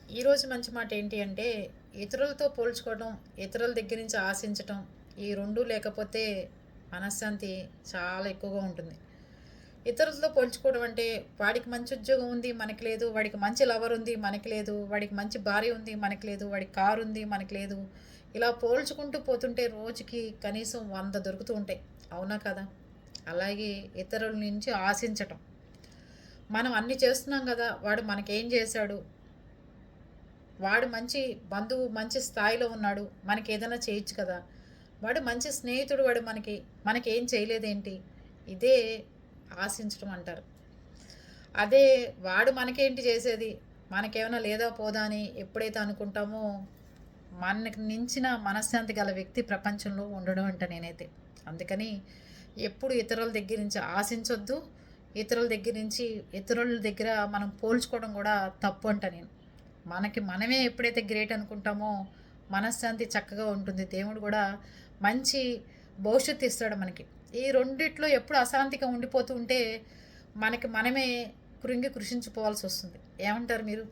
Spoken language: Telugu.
ఈరోజు మంచి మాట ఏంటి అంటే, ఇతరులతో పోల్చుకోవడం, ఇతరుల దగ్గర నుంచి ఆశించటం, ఈ 2 లేకపోతే మనశ్శాంతి చాలా ఎక్కువగా ఉంటుంది. ఇతరులతో పోల్చుకోవడం అంటే, వాడికి మంచి ఉద్యోగం ఉంది, మనకి లేదు. వాడికి మంచి లవర్ ఉంది, మనకి లేదు. వాడికి మంచి భార్య ఉంది, మనకి లేదు. వాడికి కారు ఉంది, మనకి లేదు. ఇలా పోల్చుకుంటూ పోతుంటే రోజుకి కనీసం 100 దొరుకుతూ ఉంటాయి. అవునా కదా? అలాగే ఇతరుల నుంచి ఆశించటం. మనం అన్ని చేస్తున్నాం కదా! వాడు మనకేం చేశాడు? వాడు మంచి బంధువు, మంచి స్థాయిలో ఉన్నాడు, మనకి ఏదైనా చేయొచ్చు కదా. వాడు మంచి స్నేహితుడు, వాడు మనకేం చేయలేదేంటి? ఇదే ఆశించడం అంటారు. అదే వాడు మనకేంటి చేసేది, మనకేమైనా లేదా పోదా అని ఎప్పుడైతే అనుకుంటామో, మనకి మించిన మనశ్శాంతి గల వ్యక్తి ప్రపంచంలో ఉండడం అంట నేనైతే. అందుకని ఎప్పుడు ఇతరుల దగ్గర నుంచి ఆశించొద్దు. ఇతరుల దగ్గర మనం పోల్చుకోవడం కూడా తప్పు అంట నేను. మనకి మనమే ఎప్పుడైతే గ్రేట్ అనుకుంటామో మనశ్శాంతి చక్కగా ఉంటుంది. దేవుడు కూడా మంచి భవిష్యత్తు ఇస్తాడు మనకి. ఈ రెండిట్లో ఎప్పుడు అశాంతిగా ఉండిపోతూ ఉంటే మనకి మనమే కృంగి కృషించిపోవాల్సి వస్తుంది. ఏమంటారు మీరు?